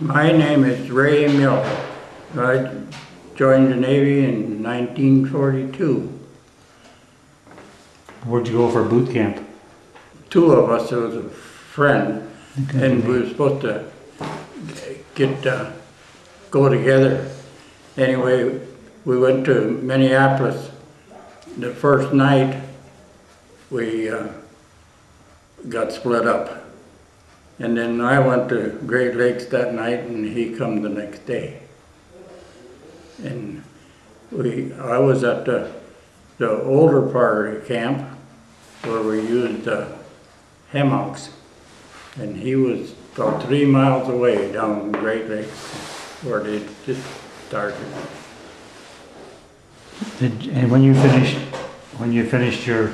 My name is Ray Millar. I joined the Navy in 1942. Where'd you go for boot camp? Two of us, there was a friend, and we were supposed to go together. Anyway, we went to Minneapolis. The first night, we got split up. And then I went to Great Lakes that night, and he come the next day. And I was at the older part of the camp where we used hammocks, and he was about 3 miles away down Great Lakes where they just started. And when you finished your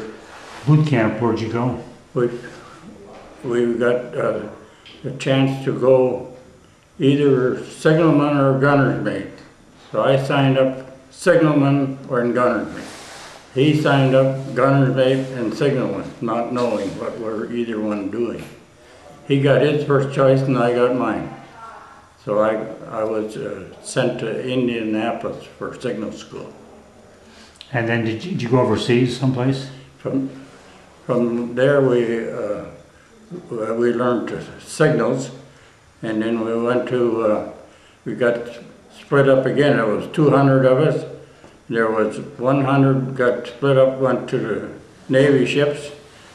boot camp, where'd you go? We got the chance to go either signalman or gunner's mate. So I signed up signalman or gunner's mate. He signed up gunner's mate and signalman, not knowing what we're either one doing. He got his first choice and I got mine. So I was sent to Indianapolis for signal school. And then did you go overseas someplace? From there we learned signals, and then we went to, we got split up again. There was 200 of us. There was 100 got split up, went to the Navy ships,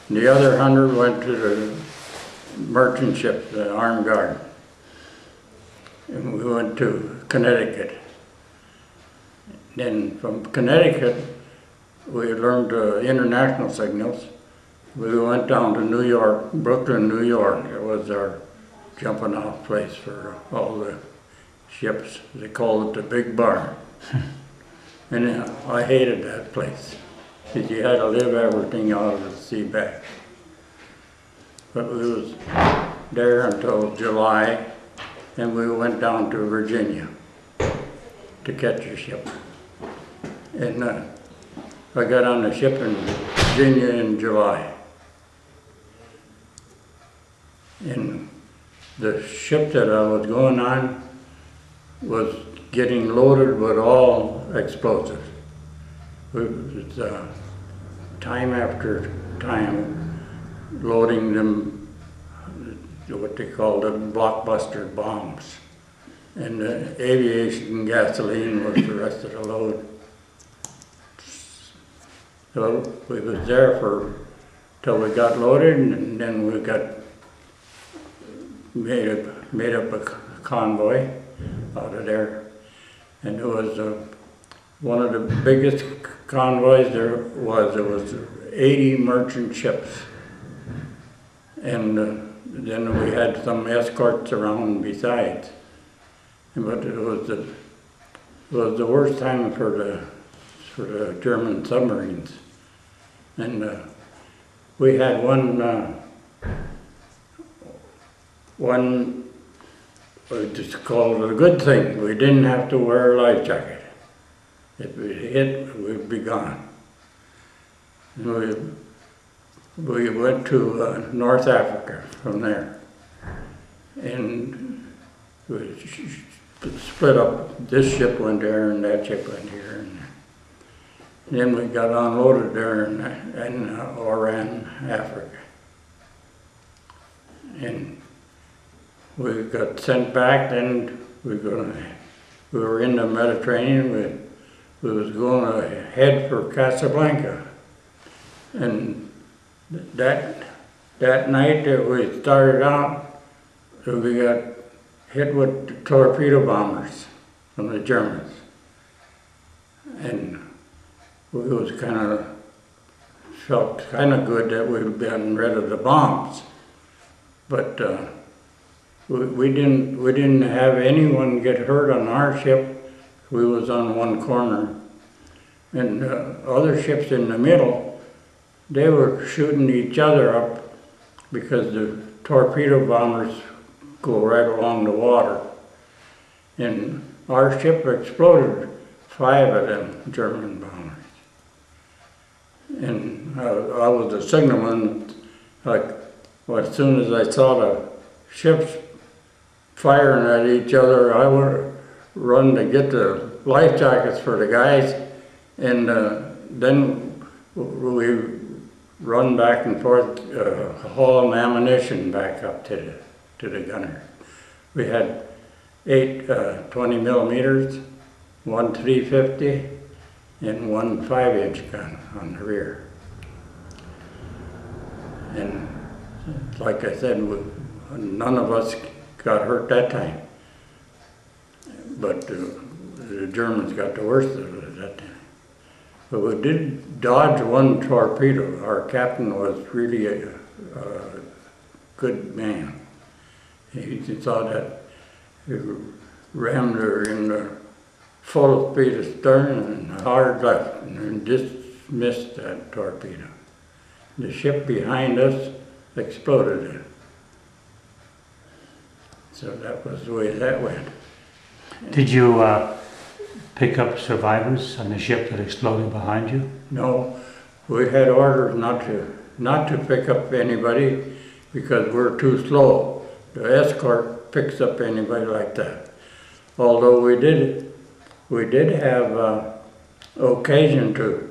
and the other 100 went to the merchant ships, the Armed Guard. And we went to Connecticut. Then from Connecticut, we learned international signals. We went down to New York, Brooklyn, New York. It was our jumping off place for all the ships. They called it the Big Bar. And I hated that place, because you had to live everything out of the sea back. But we was there until July, and we went down to Virginia to catch a ship. And I got on the ship in Virginia in July. And the ship that I was going on was getting loaded with all explosives. It was time after time loading them, what they call the blockbuster bombs. And the aviation gasoline was the rest of the load. So we was there till we got loaded, and then we got made up a convoy out of there. And it was one of the biggest convoys there was. It was 80 merchant ships. And then we had some escorts around besides. But it was the worst time for the German submarines. And we had one just called it a good thing. We didn't have to wear a life jacket. If we hit, we'd be gone. And we went to North Africa from there. And we split up. This ship went there and that ship went here. And then we got unloaded there in Oran, Africa. And we got sent back. Then we were in the Mediterranean. We was going to head for Casablanca. And that night that we started out, we got hit with torpedo bombers from the Germans. And we was felt kind of good that we'd been rid of the bombs. But we didn't have anyone get hurt on our ship. We was on one corner. And other ships in the middle, they were shooting each other up because the torpedo bombers go right along the water. And our ship exploded 5 of them German bombers. And I was the signalman. As soon as I saw the ships firing at each other. I would run to get the life jackets for the guys, and then we run back and forth, hauling ammunition back up to the gunner. We had 8 20 millimeters, 1 350, and 1 5-inch gun on the rear. And like I said, none of us got hurt that time, but the Germans got the worst of it that time. But we did dodge 1 torpedo. Our captain was really a good man. He saw that he rammed her in the full speed astern and hard left, and just missed that torpedo. The ship behind us exploded it. So that was the way that went. Did you pick up survivors on the ship that exploded behind you? No, we had orders not to pick up anybody because we're too slow. The escort picks up anybody like that. Although we did have occasion to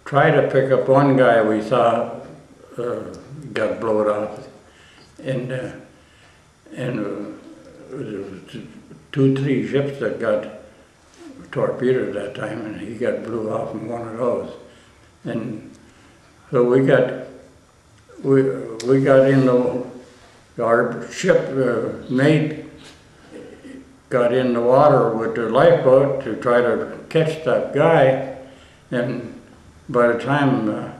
try to pick up one guy we saw got blown off, and there was 2-3 ships that got torpedoed that time, and he got blew off in one of those. And so we got in our ship mate got in the water with the lifeboat to try to catch that guy, and by the time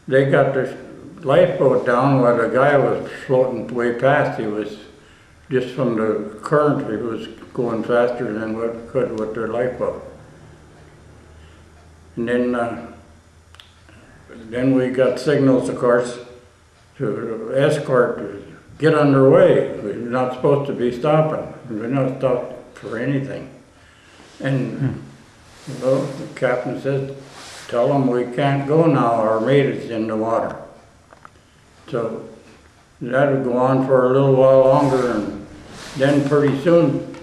they got the lifeboat down, while the guy was floating way past, he was just from the current, he was going faster than what could with their lifeboat. And then we got signals, of course, to escort to get underway. We're not supposed to be stopping. We're not stopped for anything. And well, the captain says, "Tell them we can't go now. Our mate is in the water." So that would go on for a little while longer, and then pretty soon,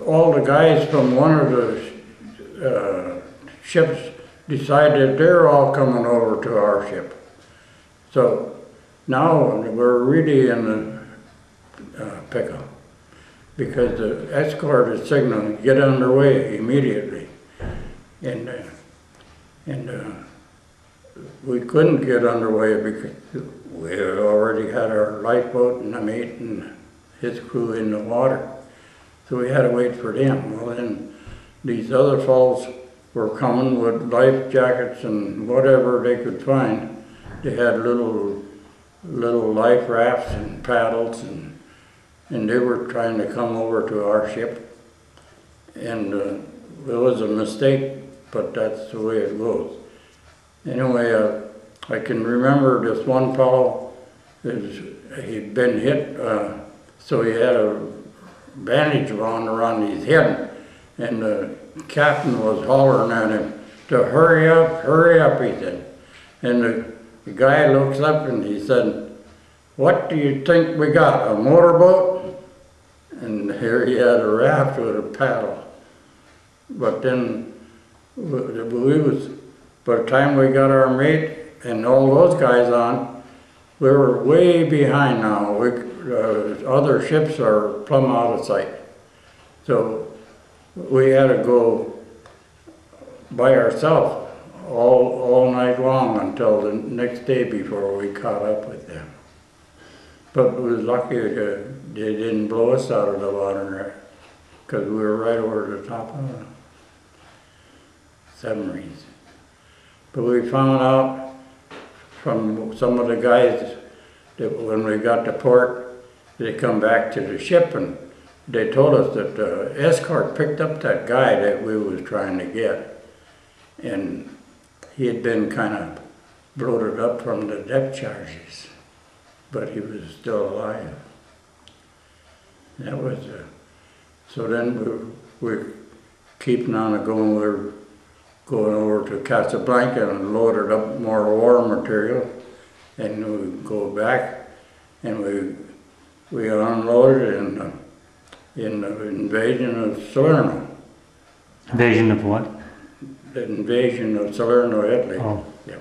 all the guys from one of the ships decided they're all coming over to our ship. So now we're really in the pickle, because the escort is signaling, get underway immediately. And we couldn't get underway because we had already had our lifeboat and the mate and his crew in the water. So we had to wait for them. Well, then these other fellows were coming with life jackets and whatever they could find. They had little life rafts and paddles, and they were trying to come over to our ship. And it was a mistake, but that's the way it goes. Anyway, I can remember this one fellow, he'd been hit, so he had a bandage around his head, and the captain was hollering at him to hurry up, he said. And the guy looks up and he said, "What do you think we got, a motorboat?" And here he had a raft with a paddle. But then by the time we got our mate and all those guys on, we were way behind now. Other ships are plumb out of sight. So we had to go by ourselves all night long until the next day before we caught up with them. But we was lucky they didn't blow us out of the water, because we were right over the top of the submarines. But we found out from some of the guys that when we got to port, they come back to the ship and they told us that the escort picked up that guy that we was trying to get. And he had been kind of bloated up from the depth charges, but he was still alive. That was so then we're keeping on going. We're going over to Casablanca and loaded up more war material, and we go back and we unloaded, and in the invasion of Salerno. Invasion of what? The invasion of Salerno, Italy. Oh. Yeah.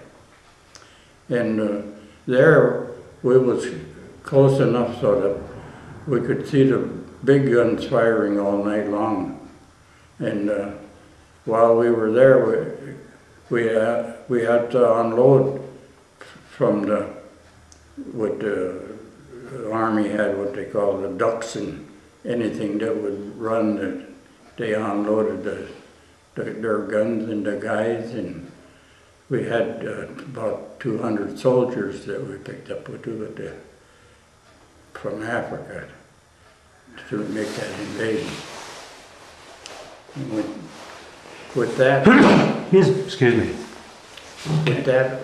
And there we was close enough so that we could see the big guns firing all night long. And while we were there, we had to unload from what the Army had, what they call the ducks, and anything that would run, that they unloaded their guns and the guys, and we had about 200 soldiers that we picked up from Africa to make that invasion. And with that, Excuse me. with that,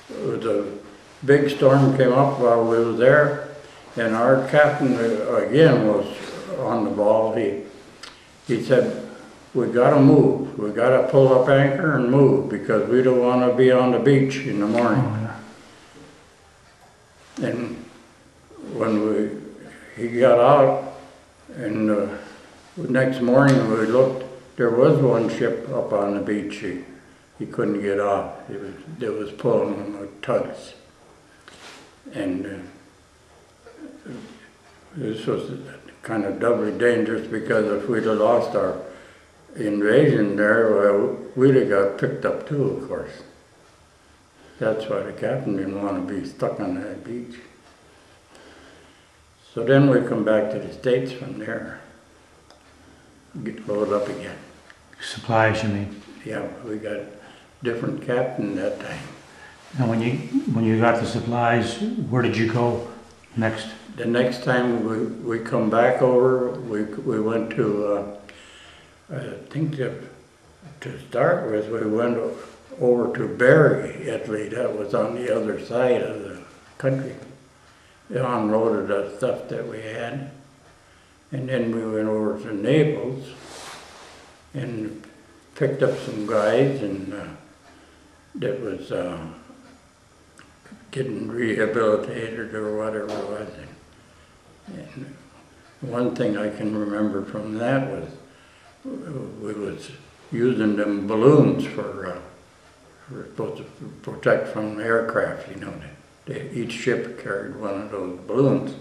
the big storm came up while we were there, and our captain again was on the ball. He said, "We gotta move. We gotta pull up anchor and move because we don't want to be on the beach in the morning." Oh, yeah. And when he got out, and the next morning we looked, there was one ship up on the beach. He couldn't get off. It was pulling him with tugs. And this was kind of doubly dangerous because if we'd have lost our invasion there, well, we'd have got picked up too, of course. That's why the captain didn't want to be stuck on that beach. So then we come back to the States from there, get loaded up again. Supplies, you mean? Yeah, we got different captain that time. And when you got the supplies, where did you go next? The next time we come back over, we went to, I think to start with, we went over to Bari, Italy. That was on the other side of the country. They unloaded the stuff that we had. And then we went over to Naples and picked up some guys and that was getting rehabilitated or whatever it was. And one thing I can remember from that was we was using them balloons for supposed to protect from aircraft, you know. Each ship carried one of those balloons.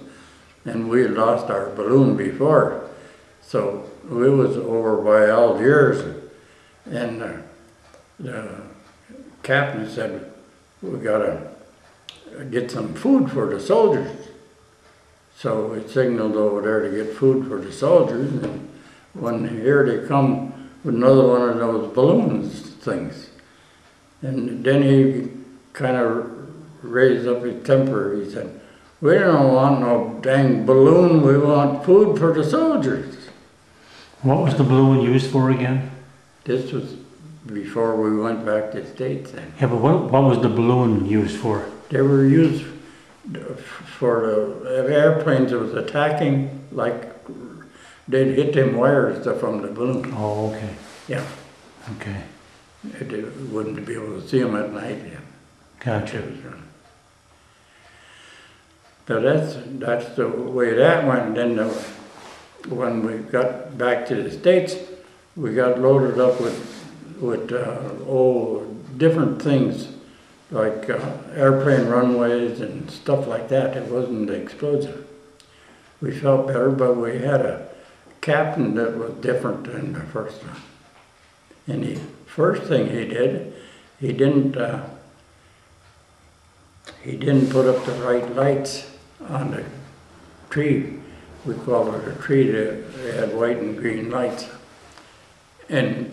And we had lost our balloon before. So we was over by Algiers, and the captain said, "We gotta get some food for the soldiers." So we signaled over there to get food for the soldiers, and when here they come with another one of those balloons things. And then he kind of raised up his temper. He said, "We don't want no dang balloon, we want food for the soldiers." What was the balloon used for again? This was before we went back to the States then. Yeah, but what was the balloon used for? They were used for the airplanes that was attacking, like they'd hit them wires from the balloon. Oh, okay. Yeah. Okay. They wouldn't be able to see them at night. Yeah. Gotcha. So that's the way that went. Then when we got back to the States, we got loaded up with different things like airplane runways and stuff like that. It wasn't explosive. We felt better, but we had a captain that was different than the first one. And the first thing he did, he didn't put up the right lights on the tree. We called it a tree that had white and green lights. And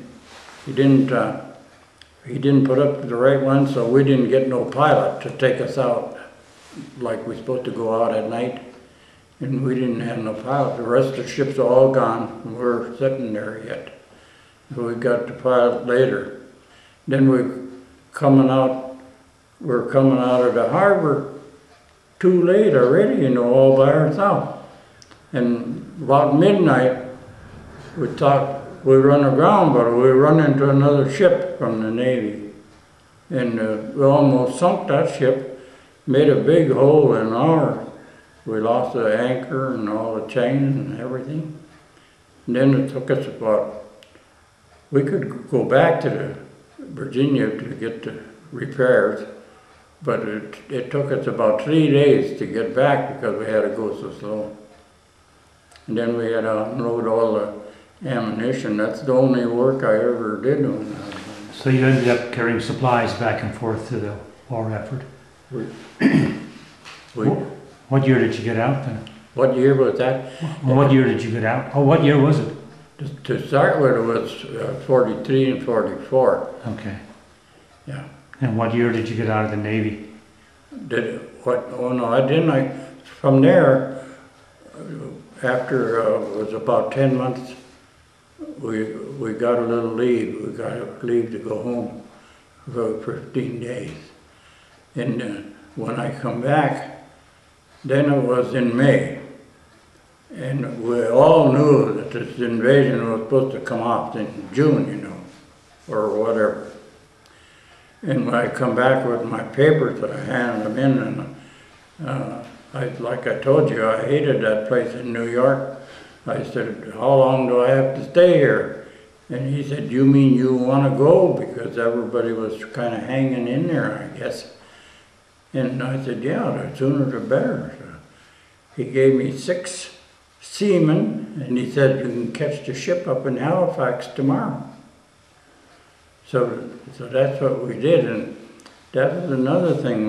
he didn't put up the right one, so we didn't get no pilot to take us out like we're supposed to go out at night. And we didn't have no pilot. The rest of the ship's all gone. We're sitting there yet. So we got the pilot later. Then we're coming out of the harbor too late already, you know, all by ourselves. And about midnight, we thought we run aground, but we run into another ship from the Navy. And we almost sunk that ship, made a big hole in ours. We lost the anchor and all the chains and everything. And then it took us about, we could go back to Virginia to get the repairs, but it took us about 3 days to get back because we had to go so slow. And then we had to unload all the ammunition. That's the only work I ever did on that. So you ended up carrying supplies back and forth to the war effort. What year did you get out then? What year was that? What year did you get out? Oh, what year was it? To start with, it was 43 and 44. Okay. Yeah. And what year did you get out of the Navy? Oh no, I didn't. From there, after it was about 10 months, we got a little leave. We got a leave to go home for 15 days. And when I come back, then it was in May. And we all knew that this invasion was supposed to come off in June, you know, or whatever. And when I come back with my papers, I handed them in, and like I told you, I hated that place in New York. I said, how long do I have to stay here? And he said, you mean you want to go? Because everybody was kind of hanging in there, I guess. And I said, yeah, the sooner the better. So he gave me 6 seamen, and he said, you can catch the ship up in Halifax tomorrow. So that's what we did, and that was another thing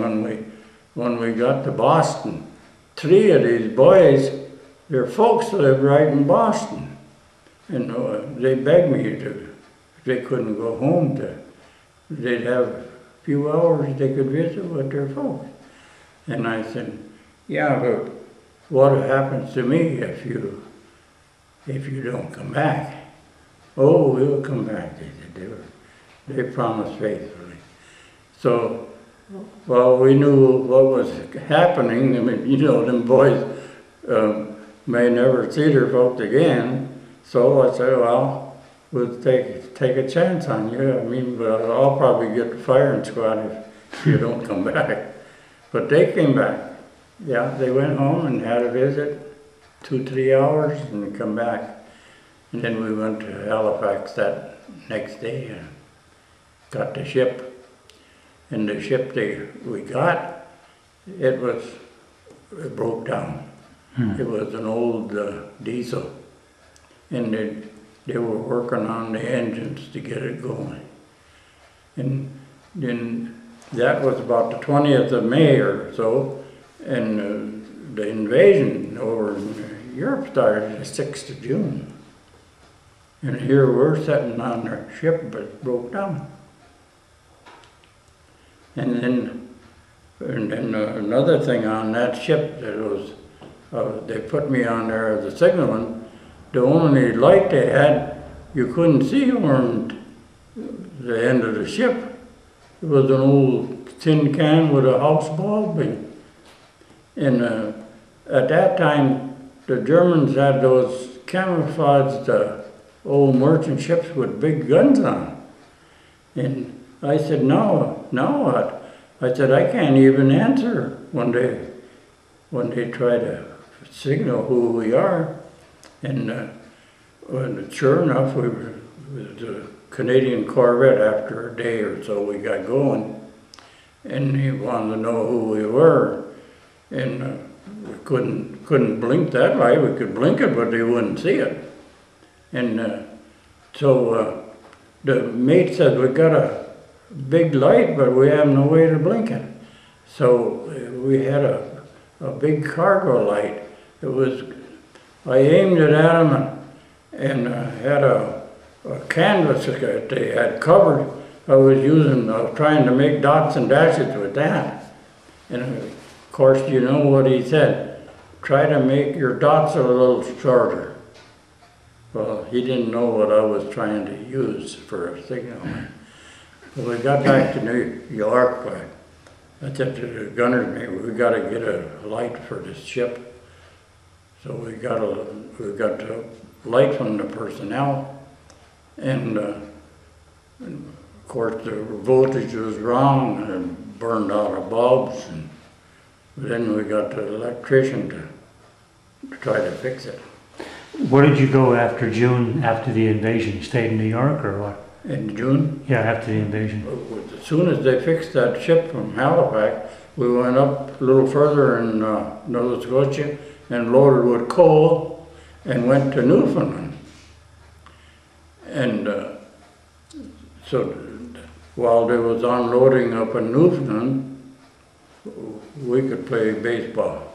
when we got to Boston. 3 of these boys, their folks lived right in Boston, and they begged me if they couldn't go home they'd have a few hours they could visit with their folks. And I said, yeah, but what happens to me if you don't come back? Oh, we'll come back, they said. They promised faithfully. So, well, we knew what was happening. I mean, you know, them boys may never see their folks again. So I said, well, we'll take a chance on you. I mean, but I'll probably get the firing squad if you don't come back. But they came back. Yeah, they went home and had a visit, 2-3 hours, and come back. And then we went to Halifax that next day and got the ship. And the ship we got, it broke down. It was an old diesel. And they were working on the engines to get it going. And then that was about the 20th of May or so, and the invasion over in Europe started the 6th of June. And here we're sitting on our ship, but it broke down. And then another thing on that ship that was, they put me on there as a signalman. The only light they had, you couldn't see on the end of the ship. It was an old tin can with a house bulb in. And at that time, the Germans had those camouflaged old merchant ships with big guns on. And I said, no, now what? I said, I can't even answer when they try to signal who we are. And sure enough, we were the Canadian Corvette. After a day or so, we got going, and he wanted to know who we were, and we couldn't blink that light. We could blink it, but they wouldn't see it. And so the mate said, we got a big light, but we have no way to blink it. So we had a big cargo light. I aimed it at him and had a canvas that they had covered. I was trying to make dots and dashes with that. And of course, you know what he said, try to make your dots a little shorter. Well, he didn't know what I was trying to use for a signal. When we got back to New York, I said to the gunners, we got to get a light for this ship. So we got a light from the personnel, and of course the voltage was wrong and burned out our bulbs. And then we got the electrician to try to fix it. Where did you go after June, after the invasion? You stayed in New York or what? In June. Yeah, after the invasion. As soon as they fixed that ship from Halifax, we went up a little further in Nova Scotia and loaded with coal and went to Newfoundland. And so while they was unloading up in Newfoundland, we could play baseball.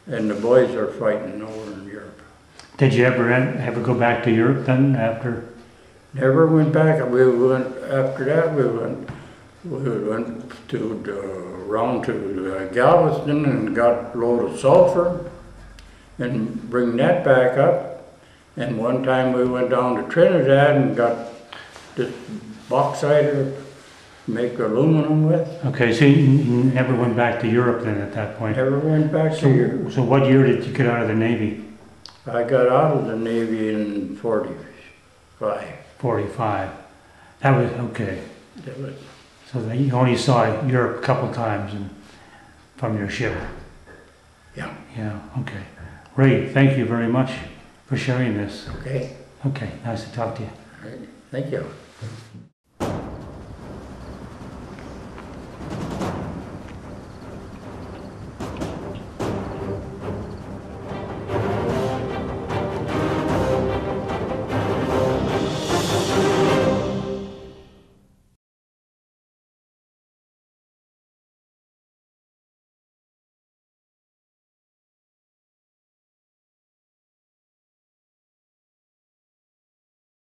And the boys are fighting over in Europe. Did you ever go back to Europe then after? Never went back. We went after that. We went to round to Galveston and got a load of sulfur and bring that back up. And one time we went down to Trinidad and got this bauxite to make aluminum with. Okay, so you never went back to Europe then at that point? Never went back to Europe. So what year did you get out of the Navy? I got out of the Navy in 45. 45. That was, okay. That was, So that you only saw Europe a couple times from your ship? yeah. Yeah, okay. Ray, thank you very much for sharing this. Okay. Okay, nice to talk to you. All right. Thank you.